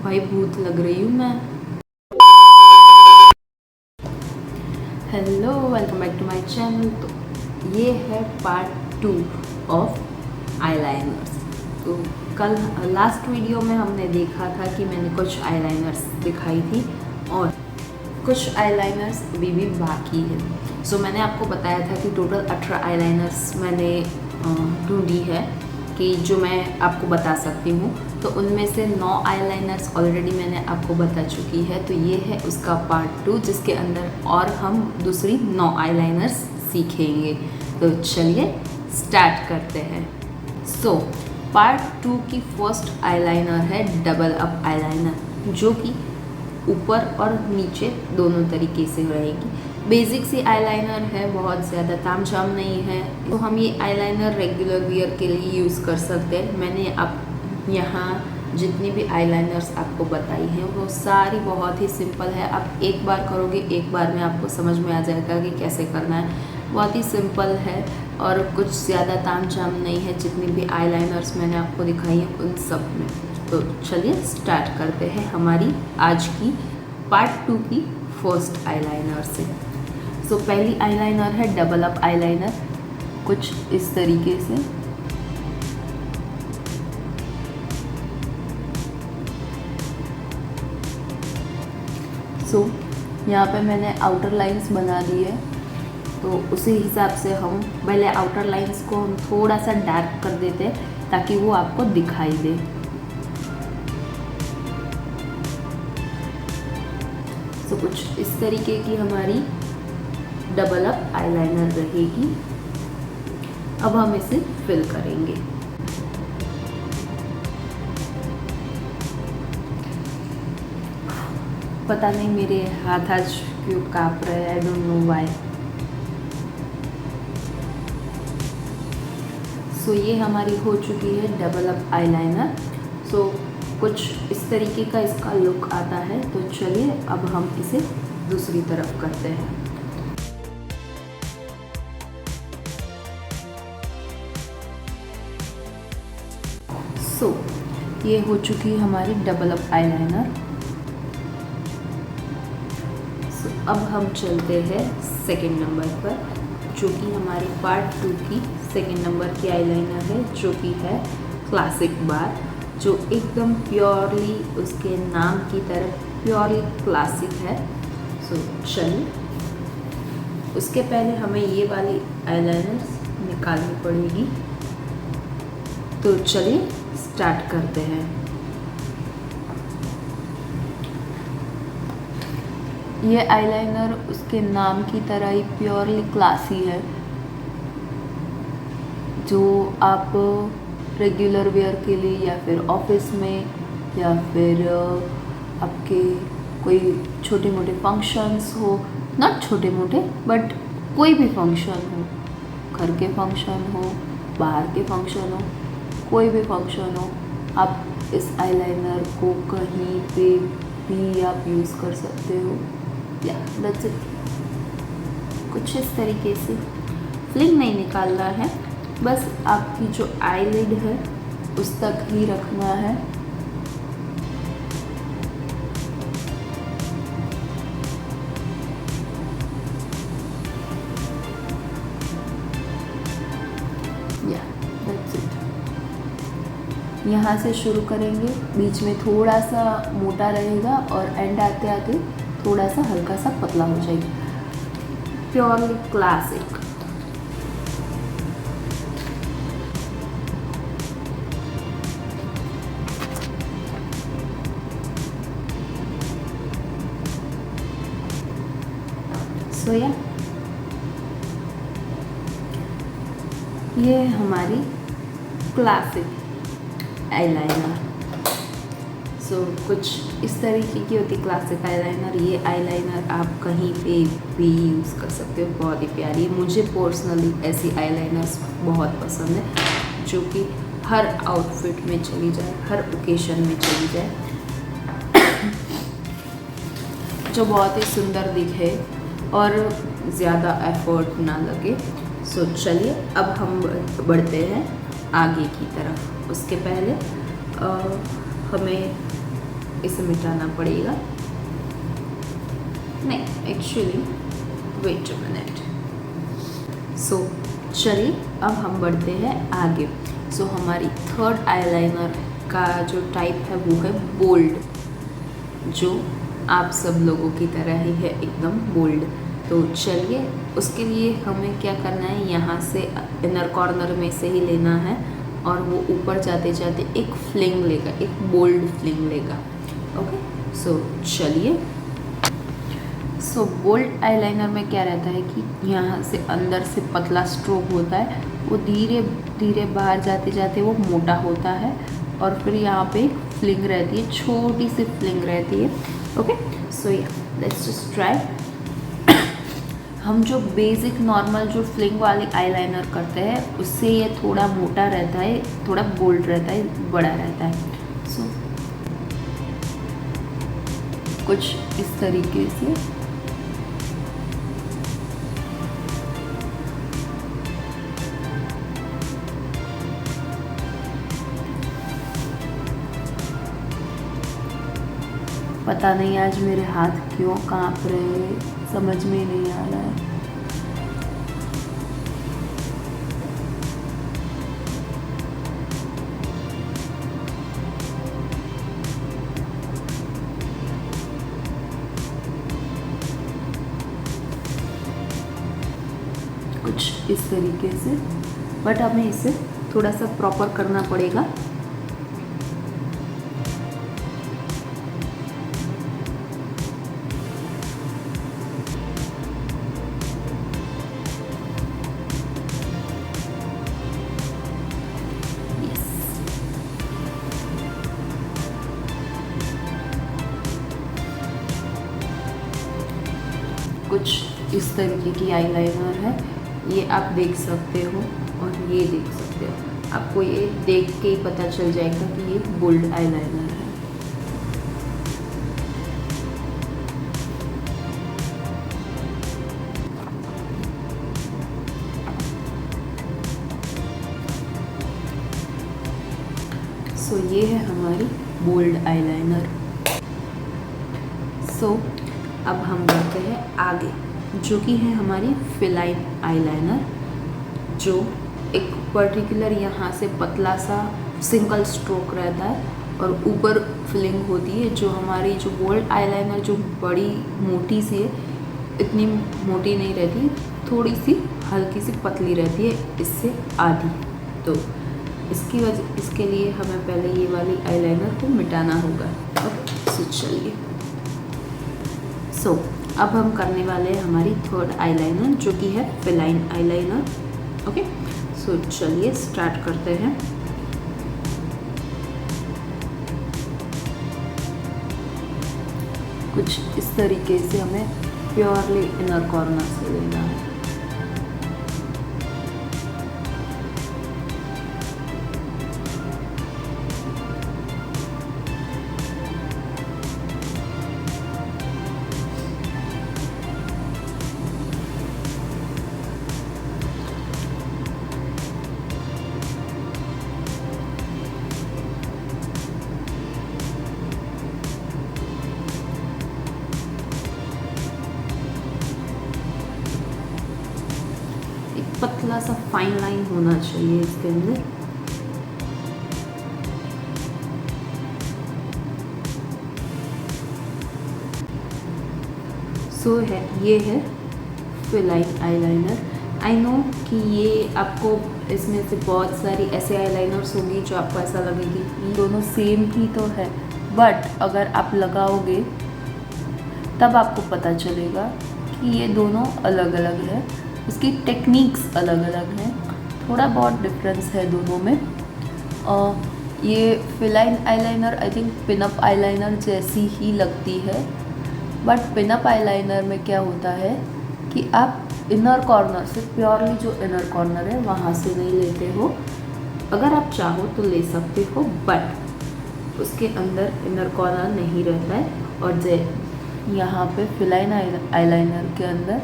भाई भूत लग रही हूँ मैं। Hello, welcome back to my channel. तो ये है पार्ट 2 ऑफ आईलाइनर्स। तो कल लास्ट वीडियो में हमने देखा था कि मैंने कुछ आईलाइनर्स दिखाई थी और कुछ आईलाइनर्स अभी भी बाकी है। सो मैंने आपको बताया था कि टोटल 18 आईलाइनर्स मैंने ढूंढी है कि जो मैं आपको बता सकती हूँ। तो उनमें से 9 आईलाइनर्स ऑलरेडी मैंने आपको बता चुकी है। तो ये है उसका पार्ट 2 जिसके अंदर और हम दूसरी 9 आईलाइनर्स सीखेंगे। तो चलिए स्टार्ट करते हैं। सो पार्ट 2 की फर्स्ट आईलाइनर है डबल अप आईलाइनर, जो कि ऊपर और नीचे दोनों तरीके से रहेगी। बेसिक सी आईलाइनर है, बहुत ज़्यादा तामझाम नहीं है। तो हम ये आईलाइनर रेगुलर वियर के लिए यूज़ कर सकते हैं। मैंने आप यहाँ जितनी भी आईलाइनर्स आपको बताई हैं वो सारी बहुत ही सिंपल है। आप एक बार करोगे, एक बार में आपको समझ में आ जाएगा कि कैसे करना है। बहुत ही सिंपल है और कुछ ज़्यादा तामझाम नहीं है। जितनी भी आईलाइनर्स मैंने आपको दिखाई हैं उन सब में। तो चलिए स्टार्ट करते हैं हमारी आज की पार्ट 2 की फर्स्ट आईलाइनर से। सो पहली आईलाइनर है डबल अप आईलाइनर, कुछ इस तरीके से। सो यहाँ पे मैंने आउटर लाइंस बना दी है। तो उसी हिसाब से हम पहले आउटर लाइंस को हम थोड़ा सा डार्क कर देते हैं ताकि वो आपको दिखाई दे। तो कुछ इस तरीके की हमारी डबल अप आईलाइनर रहेगी। अब हम इसे फिल करेंगे। पता नहीं मेरे हाथ आज क्यों काँप रहे हैं, आई डोंट नो व्हाई। सो ये हमारी हो चुकी है डबल अप आईलाइनर। सो कुछ इस तरीके का इसका लुक आता है। तो चलिए अब हम इसे दूसरी तरफ करते हैं। सो ये हो चुकी है हमारी डबल अप आईलाइनर। सो अब हम चलते हैं सेकंड नंबर पर, जो कि हमारे पार्ट 2 की सेकंड नंबर की आईलाइनर है, जो कि है क्लासिक बार, जो एकदम प्योरली उसके नाम की तरह प्योरली क्लासिक है। सो चलिए, उसके पहले हमें ये वाली आईलाइनर निकालनी पड़ेगी। तो चलिए स्टार्ट करते हैं। ये आईलाइनर उसके नाम की तरह ही प्योरली क्लासी है, जो आप रेगुलर वेयर के लिए या फिर ऑफिस में या फिर आपके कोई छोटे मोटे फंक्शंस हो, नॉट छोटे मोटे बट कोई भी फंक्शन हो, घर के फंक्शन हो, बाहर के फंक्शन हो, कोई भी फंक्शन हो, आप इस आईलाइनर को कहीं पे भी आप यूज़ कर सकते हो। या दैट्स इट। कुछ इस तरीके से फ्लिंग नहीं निकालना है, बस आपकी जो आईलिड है उस तक ही रखना है। या दैट्स इट। यहाँ से शुरू करेंगे, बीच में थोड़ा सा मोटा रहेगा और एंड आते आते थोड़ा सा हल्का सा पतला हो जाएगा। Purely classic. सो या ये हमारी क्लासिक आईलाइनर। सो कुछ इस तरीके की होती क्लासिक आईलाइनर। ये आईलाइनर आप कहीं पे भी यूज़ कर सकते हो, बहुत ही प्यारी है। मुझे पर्सनली ऐसी आईलाइनर्स बहुत पसंद है, जो कि हर आउटफिट में चली जाए, हर ओकेशन में चली जाए, जो बहुत ही सुंदर दिखे और ज़्यादा एफर्ट ना लगे। सो चलिए अब हम बढ़ते हैं आगे की तरफ। उसके पहले हमें इसे मिटाना पड़ेगा। नहीं, एक्चुअली वेट अ मिनट। सो चलिए अब हम बढ़ते हैं आगे। सो हमारी थर्ड आईलाइनर का जो टाइप है वो है बोल्ड, जो आप सब लोगों की तरह ही है, एकदम बोल्ड। तो चलिए उसके लिए हमें क्या करना है, यहाँ से इनर कॉर्नर में से ही लेना है और वो ऊपर जाते जाते एक फ्लिंग लेगा, एक बोल्ड फ्लिंग लेगा। ओके, सो चलिए। सो बोल्ड आईलाइनर में क्या रहता है कि यहाँ से अंदर से पतला स्ट्रोक होता है, वो धीरे धीरे बाहर जाते जाते वो मोटा होता है और फिर यहाँ पे एक फ्लिंग रहती है, छोटी सी फ्लिंग रहती है। ओके, सो या लेट्स जस्ट ट्राई। हम जो बेसिक नॉर्मल जो फ्लिंग वाली आईलाइनर करते हैं उससे ये थोड़ा मोटा रहता है, थोड़ा बोल्ड रहता है, बड़ा रहता है। सो कुछ इस तरीके से पता नहीं आज मेरे हाथ क्यों कांप रहे हैं, समझ में नहीं आ रहा है। कुछ इस तरीके से, बट हमें इसे थोड़ा सा प्रॉपर करना पड़ेगा। कुछ इस तरीके की आईलाइनर है, ये आप देख सकते हो और ये देख सकते हो। आपको ये देख के ही पता चल जाएगा कि ये बोल्ड आईलाइनर है। सो ये है हमारी बोल्ड आईलाइनर। सो अब हम बढ़ते हैं आगे, जो कि है हमारी फिलाइन आईलाइनर, जो एक पर्टिकुलर यहाँ से पतला सा सिंगल स्ट्रोक रहता है और ऊपर फिलिंग होती है। जो हमारी जो बोल्ड आईलाइनर जो बड़ी मोटी सी है, इतनी मोटी नहीं रहती, थोड़ी सी हल्की सी पतली रहती है, इससे आधी। तो इसके लिए हमें पहले ये वाली आईलाइनर को मिटाना होगा। ओके, सो चलिए। सो अब हम करने वाले हैं हमारी थर्ड आईलाइनर, जो कि है फिलाइन आईलाइनर। ओके, सो चलिए स्टार्ट करते हैं। कुछ इस तरीके से हमें प्योरली इनर कॉर्नर से लेना है। पतला सा फाइन लाइन होना चाहिए इसके अंदर। सो है, ये है फिलाइन आईलाइनर। आई नो कि ये आपको इसमें से बहुत सारी ऐसे आईलाइनर्स होंगी जो आपको ऐसा लगेगी कि दोनों सेम ही तो है, बट अगर आप लगाओगे तब आपको पता चलेगा कि ये दोनों अलग अलग है, इसकी टेक्निक्स अलग अलग हैं, थोड़ा बहुत डिफरेंस है दोनों में। ये feline eyeliner I think pin up eyeliner जैसी ही लगती है, बट पिनअप आईलाइनर में क्या होता है कि आप इनर कॉर्नर से, प्योरली जो इनर कॉर्नर है वहाँ से नहीं लेते हो। अगर आप चाहो तो ले सकते हो, बट उसके अंदर इनर कॉर्नर नहीं रहता है। और यहाँ पे फिलाइन आईलाइनर के अंदर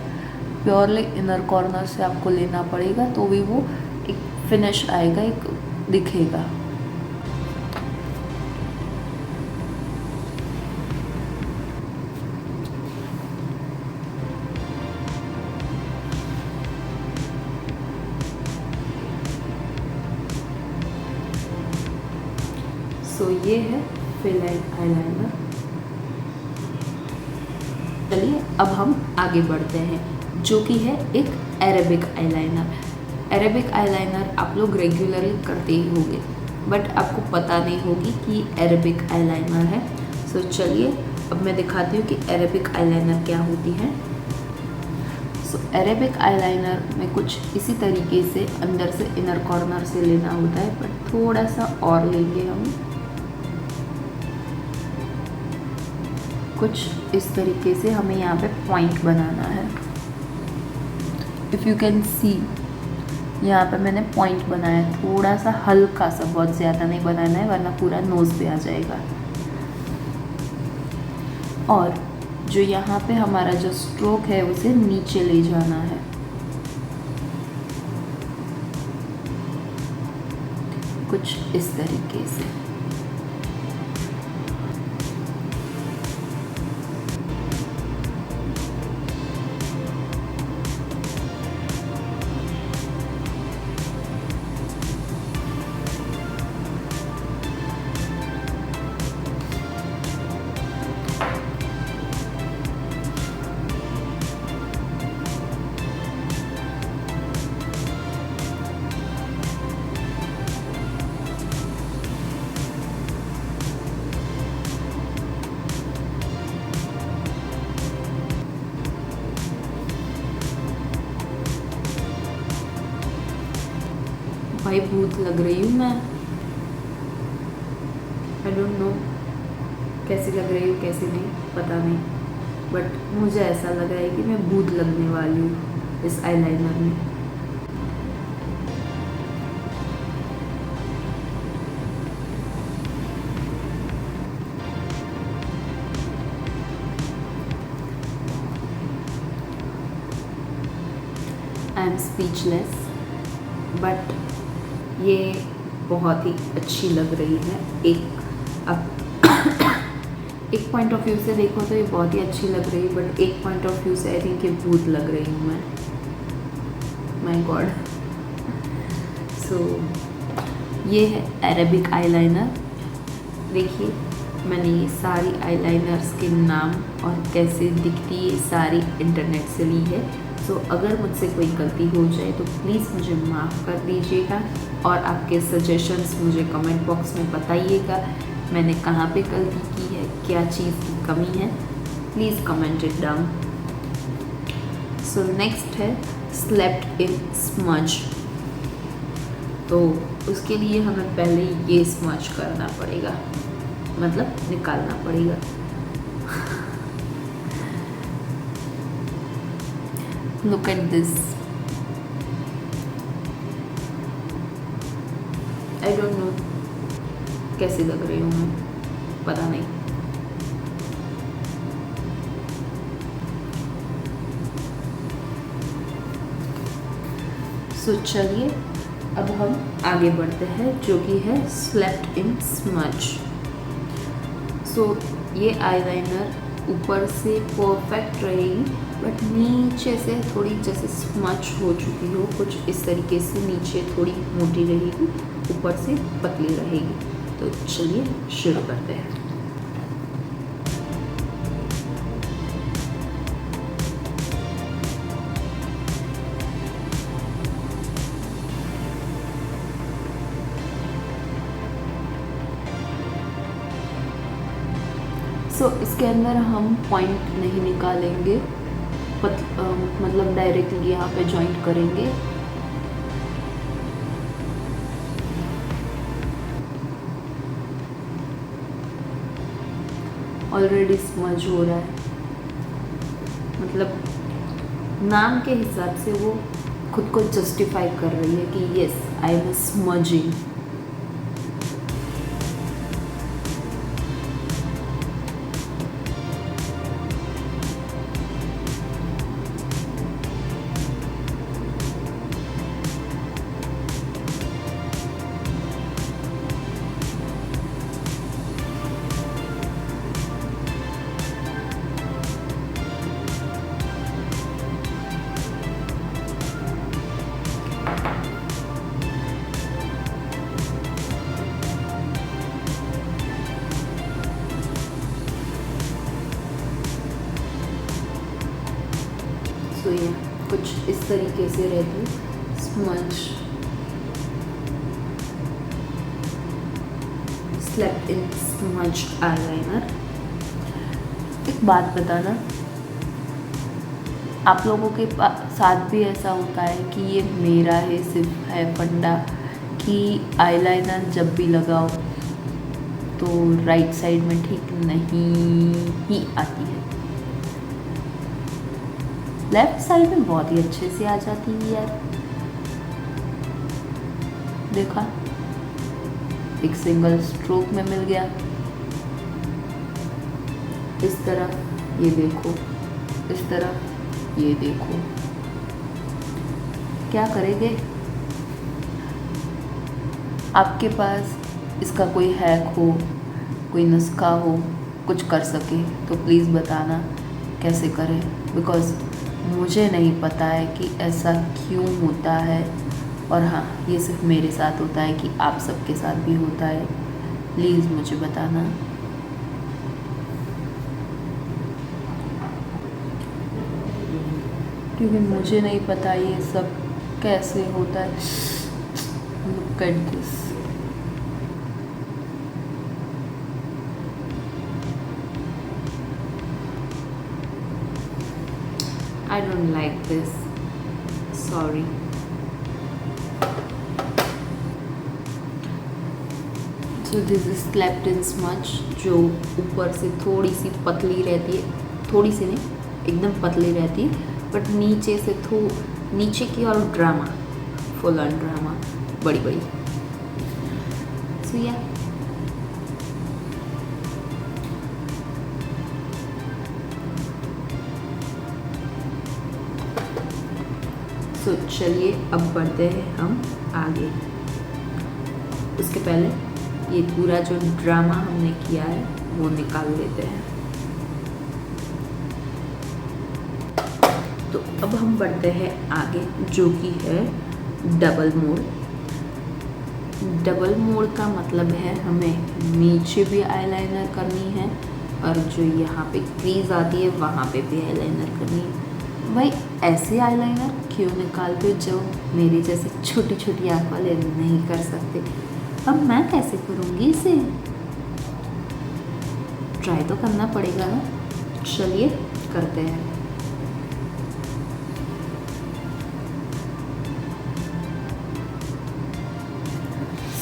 प्योरली इनर कॉर्नर से आपको लेना पड़ेगा, तो भी वो एक फिनिश आएगा, एक दिखेगा। ये है फिल आईलाइनर। चलिए अब हम आगे बढ़ते हैं, जो कि है एक अरेबिक आईलाइनर। अरेबिक आईलाइनर आप लोग रेगुलरली करते ही होंगे, बट आपको पता नहीं होगी कि अरेबिक आईलाइनर है। सो चलिए अब मैं दिखाती हूँ कि अरेबिक आईलाइनर क्या होती है। सो अरेबिक आईलाइनर में कुछ इसी तरीके से अंदर से इनर कॉर्नर से लेना होता है, बट थोड़ा सा और लेंगे हम, कुछ इस तरीके से हमें यहाँ पे पॉइंट बनाना है। इफ़ यू कैन सी यहाँ पे मैंने पॉइंट बनाया, थोड़ा सा हल्का सा, बहुत ज़्यादा नहीं बनाना है वरना पूरा नोज़ पे आ जाएगा। और जो यहाँ पे हमारा जो स्ट्रोक है उसे नीचे ले जाना है, कुछ इस तरीके से। भाई भूत लग रही हूँ मैं, आई डोंट नो कैसी लग रही हूँ कैसी नहीं, पता नहीं, बट मुझे ऐसा लग रहा है कि मैं भूत लगने वाली हूँ इस आईलाइनर में। आई एम स्पीचलेस, बट ये बहुत ही अच्छी लग रही है। एक पॉइंट ऑफ व्यू से देखो तो ये बहुत ही अच्छी लग रही है, बट एक पॉइंट ऑफ व्यू से आई थिंक ये भूत लग रही हूँ मैं, माय गॉड। सो ये है अरेबिक आईलाइनर। देखिए मैंने ये सारी आईलाइनर्स के नाम और कैसे दिखती है सारी इंटरनेट से ली है। सो अगर मुझसे कोई गलती हो जाए तो प्लीज़ मुझे माफ़ कर दीजिएगा, और आपके सजेशंस मुझे कमेंट बॉक्स में बताइएगा मैंने कहाँ पे गलती की है, क्या चीज़ की कमी है, please comment it down. So next है स्लेप्ट इन स्मज। तो उसके लिए हमें पहले ये स्मज करना पड़ेगा, मतलब निकालना पड़ेगा। Look at this. I don't know कैसी लग रही हूँ मैं, पता नहीं। सो चलिए अब हम आगे बढ़ते हैं, जो कि है स्लेप्ट इन स्मज। सो ये आईलाइनर ऊपर से परफेक्ट रहेगी, बट नीचे से थोड़ी जैसे स्मच हो चुकी हो, कुछ इस तरीके से नीचे थोड़ी मोटी रहेगी, ऊपर से पतली रहेगी। तो चलिए शुरू करते हैं। सो इसके अंदर हम पॉइंट नहीं निकालेंगे, मतलब डायरेक्टली यहाँ पे जॉइंट करेंगे। ऑलरेडी स्मज हो रहा है, मतलब नाम के हिसाब से वो खुद को जस्टिफाई कर रही है कि यस आई एम स्मजिंग। ये कुछ इस तरीके से रहती है स्मज स्लेप्ट इन स्मज आईलाइनर। एक बात बताना, आप लोगों के साथ भी ऐसा होता है कि ये मेरा है सिर्फ है फंडा कि आईलाइनर जब भी लगाओ तो राइट साइड में ठीक नहीं ही आती है, लेफ्ट साइड में बहुत ही अच्छे से आ जाती है यार। देखा, एक सिंगल स्ट्रोक में मिल गया। इस तरह ये देखो, इस तरह ये देखो। क्या करेंगे? आपके पास इसका कोई हैक हो, कोई नुस्खा हो, कुछ कर सके तो प्लीज़ बताना कैसे करें, बिकॉज़ मुझे नहीं पता है कि ऐसा क्यों होता है। और हाँ, ये सिर्फ मेरे साथ होता है कि आप सबके साथ भी होता है, प्लीज़ मुझे बताना। क्योंकि मुझे नहीं पता ये सब कैसे होता है। Look at this. I don't like this. Sorry. So this is slept in smudge, जो ऊपर से थोड़ी सी पतली रहती है, थोड़ी सी नहीं, एकदम पतली रहती है, बट नीचे से नीचे की और ड्रामा, फुल ऑन ड्रामा, बड़ी बड़ी। So yeah. तो चलिए अब बढ़ते हैं हम आगे। उसके पहले ये पूरा जो ड्रामा हमने किया है वो निकाल लेते हैं। तो अब हम बढ़ते हैं आगे, जो कि है डबल मोड़। डबल मोड़ का मतलब है हमें नीचे भी आईलाइनर करनी है और जो यहाँ पे क्रीज आती है वहाँ पे भी आईलाइनर करनी है। भाई ऐसे आईलाइनर क्यों निकालते हो जो मेरे जैसे छोटी छोटी आँख वाले नहीं कर सकते? अब मैं कैसे करूँगी इसे? ट्राई तो करना पड़ेगा ना। चलिए करते हैं।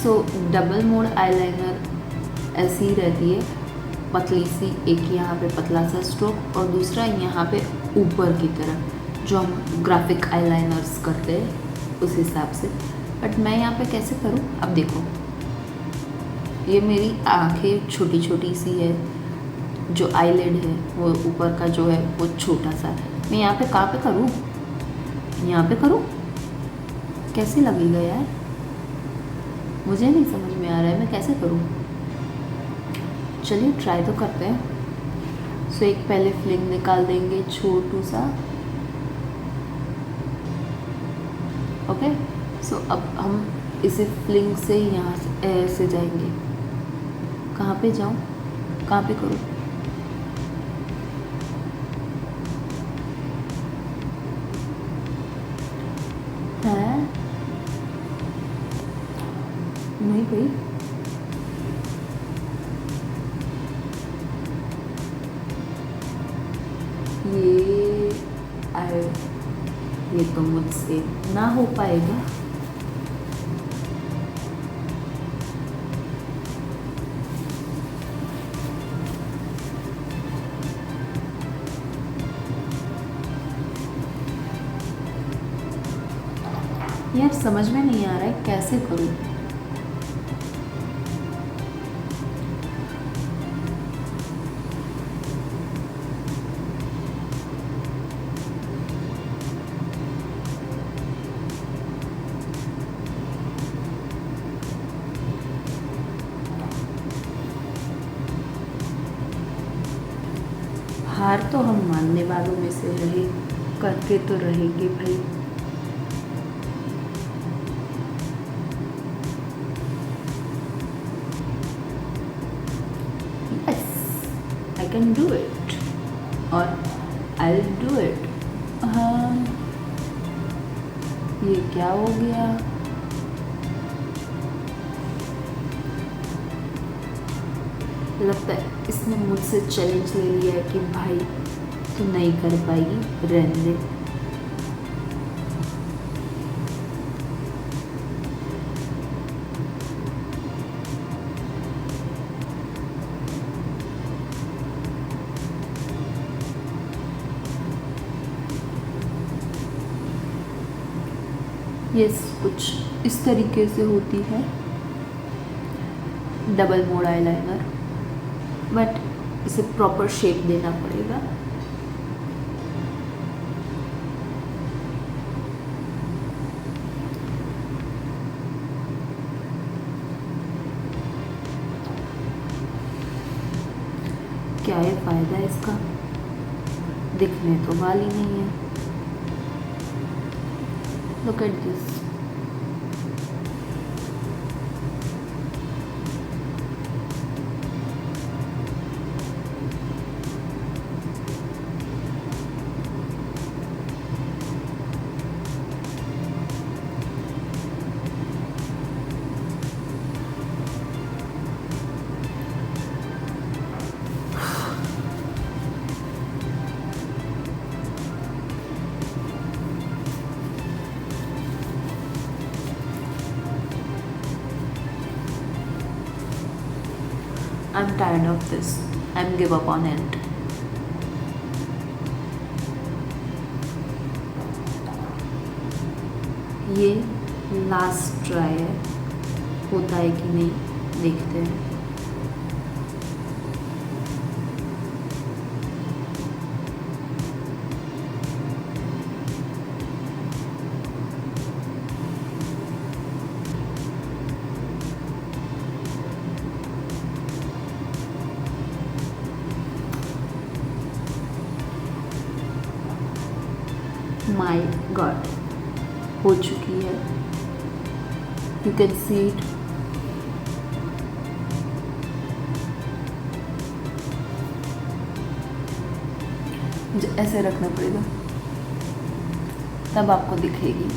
सो डबल मोड आईलाइनर ऐसी ही रहती है, पतली सी, एक यहाँ पे पतला सा स्ट्रोक और दूसरा यहाँ पे ऊपर की तरफ, जो हम ग्राफिक आईलाइनर्स करते हैं उस हिसाब से। बट मैं यहाँ पे कैसे करूँ? अब देखो, ये मेरी आंखें छोटी छोटी सी है, जो आईलिड है वो ऊपर का जो है वो छोटा सा। मैं यहाँ पे कहाँ पे करूँ? यहाँ पे करूँ? कैसे लगेगा यार? मुझे नहीं समझ में आ रहा है मैं कैसे करूँ। चलिए ट्राई तो करते हैं। सो एक पहले फ्लिंग निकाल देंगे छोटू सा। ओके, सो अब हम इसे फ्लिंग से यहाँ से ऐसे जाएंगे। कहाँ पे जाऊँ? कहाँ पे करूँ? है नहीं भाई, ये तो मुझसे ना हो पाएगा। यार समझ में नहीं आ रहा है कैसे करूँ। हार तो हम मानने वालों में से रहे, करके तो रहेंगे भाई। Yes, I can do it, or I'll do it. हाँ, ये क्या हो गया? लगता है इसने मुझसे चैलेंज ले लिया है कि भाई तू नहीं कर पाएगी, रहने दे। ये कुछ इस तरीके से होती है डबल मोड आईलाइनर, बट इसे प्रॉपर शेप देना पड़ेगा। क्या है फायदा इसका? दिखने तो वाली नहीं है। Look at this. I'm tired of this. I'm give up on it. ये लास्ट ट्राई है, होता है कि नहीं देखते हैं। माय गॉड, हो चुकी है। You can see it. मुझे ऐसे रखना पड़ेगा तब आपको दिखेगी।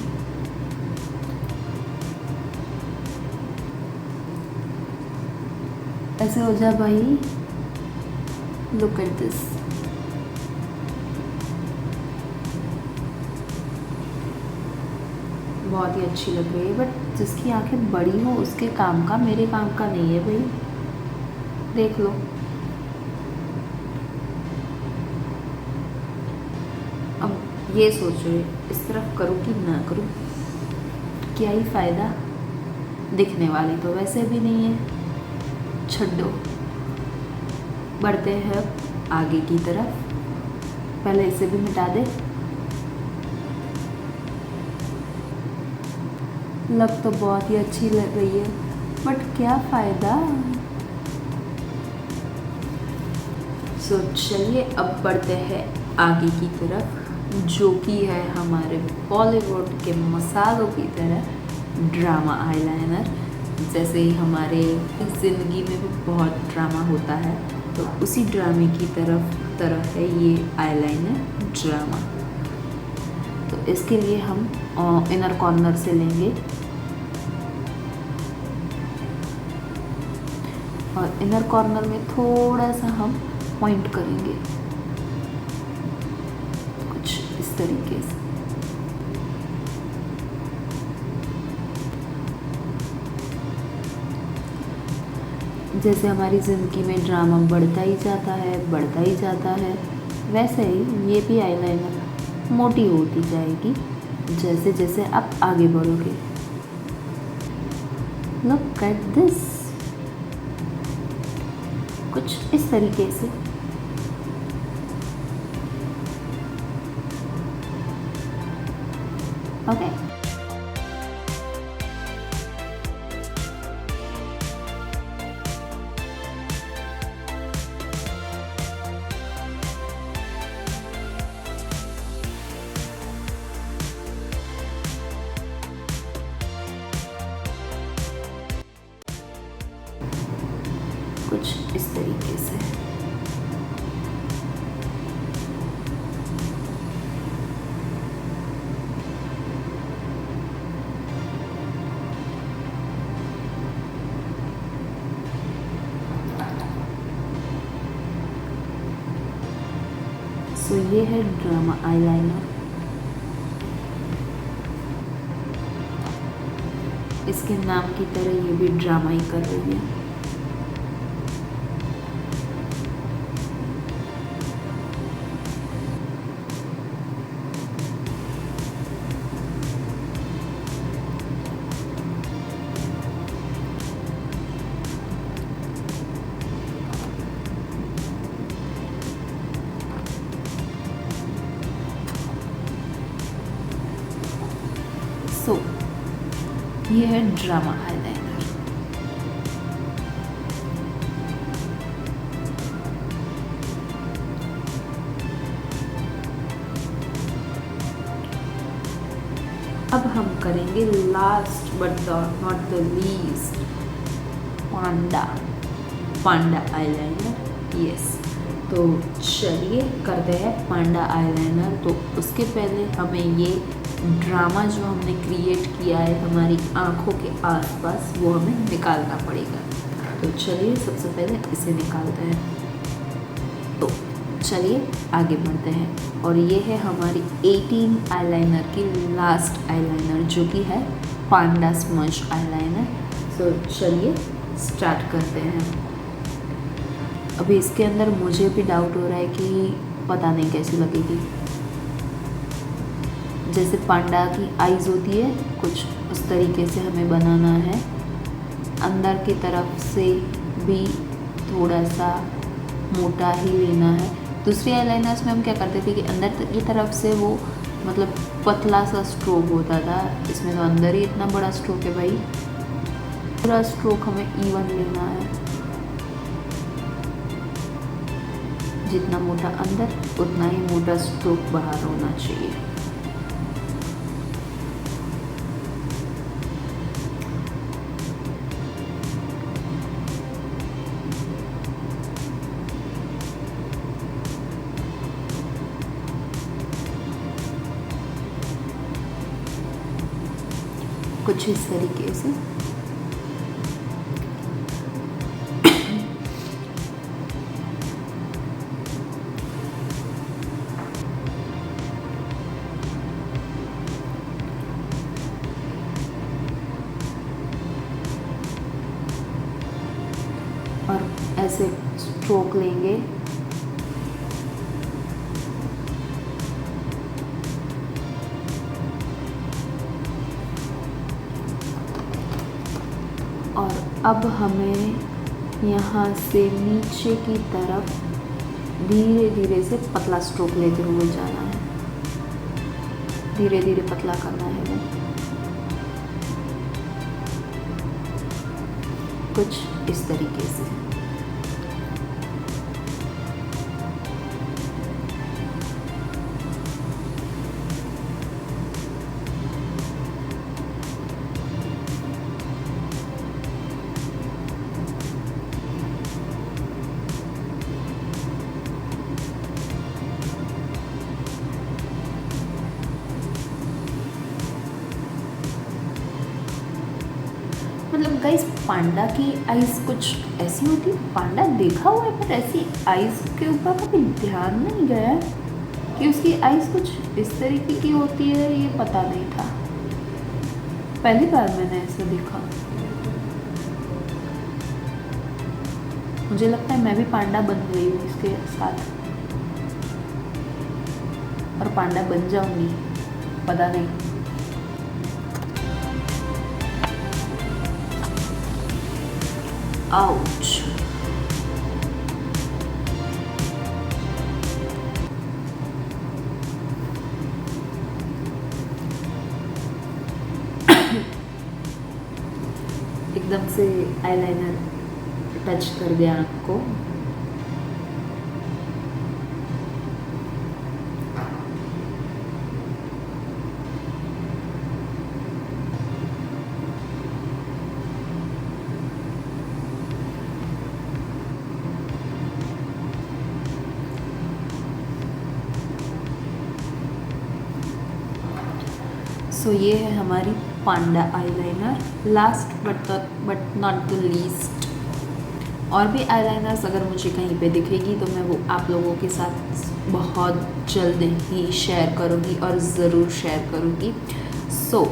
ऐसे हो जा भाई। Look at this. बहुत ही अच्छी लग रही है, बट जिसकी आंखें बड़ी हो उसके काम का, मेरे काम का नहीं है भाई। देख लो। अब ये सोचो इस तरफ करूँ कि ना करूँ, क्या ही फ़ायदा? दिखने वाली तो वैसे भी नहीं है। छड्डो, बढ़ते हैं आगे की तरफ। पहले इसे भी मिटा दे। लग तो बहुत ही अच्छी लग रही है, बट क्या फ़ायदा? सो चलिए अब बढ़ते हैं आगे की तरफ, जो कि है हमारे बॉलीवुड के मसालों की तरह ड्रामा आईलाइनर। जैसे ही हमारे ज़िंदगी में भी बहुत ड्रामा होता है, तो उसी ड्रामे की तरह है ये आईलाइनर ड्रामा। तो इसके लिए हम इनर कॉर्नर से लेंगे और इनर कॉर्नर में थोड़ा सा हम पॉइंट करेंगे कुछ इस तरीके से। जैसे हमारी ज़िंदगी में ड्रामा बढ़ता ही जाता है, वैसे ही ये भी आईलाइनर मोटी होती जाएगी जैसे जैसे आप आगे बढ़ोगे। Look at this. कुछ इस तरीके से। ओके। कुछ इस तरीके से। सो ये है ड्रामा आईलाइनर। इसके नाम की तरह ये भी ड्रामा ही कर रही है। सो ये है ड्रामा आईलाइनर। अब हम करेंगे last but not the least Panda eyeliner. Yes, तो चलिए करते हैं पांडा आईलाइनर। तो उसके पहले हमें ये ड्रामा जो हमने क्रिएट किया है हमारी आँखों के आसपास वो हमें निकालना पड़ेगा। तो चलिए सबसे पहले इसे निकालते हैं। तो चलिए आगे बढ़ते हैं। और ये है हमारी 18 आईलाइनर की लास्ट आईलाइनर जो कि है पांडा स्मज आईलाइनर। तो चलिए स्टार्ट करते हैं। अभी इसके अंदर मुझे भी डाउट हो रहा है कि पता नहीं कैसी लगेगी। जैसे पांडा की आईज होती है कुछ उस तरीके से हमें बनाना है। अंदर की तरफ से भी थोड़ा सा मोटा ही लेना है। दूसरी आईलाइनर्स में हम क्या करते थे कि अंदर की तरफ से वो मतलब पतला सा स्ट्रोक होता था। इसमें तो अंदर ही इतना बड़ा स्ट्रोक है भाई। पूरा स्ट्रोक हमें इवन लेना है, जितना मोटा अंदर उतना ही मोटा स्ट्रोक बाहर होना चाहिए। कुछ इस तरीके से और ऐसे स्ट्रोक लेंगे। और अब हमें यहाँ से नीचे की तरफ धीरे धीरे से पतला स्ट्रोक लेते हुए जाना है। धीरे धीरे पतला करना है वो, कुछ इस तरीके से। मतलब गाइस पांडा की आइज़ कुछ ऐसी होती है। पांडा देखा हुआ है पर ऐसी आइज़ के ऊपर कभी ध्यान नहीं गया है कि उसकी आइज़ कुछ इस तरीके की होती है। ये पता नहीं था, पहली बार मैंने ऐसा देखा। मुझे लगता है मैं भी पांडा बन गई हूँ इसके साथ, और पांडा बन जाऊंगी, पता नहीं। आउच। एकदम से आईलाइनर टच कर दिया आँख को। सो ये है हमारी panda eyeliner, last but not the least. और भी आईलाइनर्स अगर मुझे कहीं पे दिखेगी तो मैं वो आप लोगों के साथ बहुत जल्द ही शेयर करूँगी और ज़रूर शेयर करूँगी। सो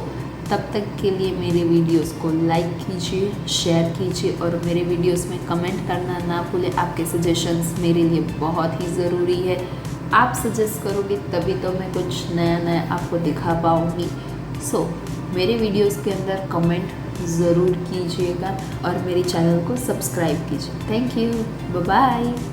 तब तक के लिए मेरे वीडियोस को लाइक कीजिए, शेयर कीजिए और मेरे वीडियोस में कमेंट करना ना भूलें। आपके सजेशंस मेरे लिए बहुत ही ज़रूरी है। आप सजेस्ट करोगे तभी तो मैं कुछ नया नया आपको दिखा पाऊँगी। सो मेरे वीडियोस के अंदर कमेंट ज़रूर कीजिएगा और मेरे चैनल को सब्सक्राइब कीजिए। Thank you, bye bye.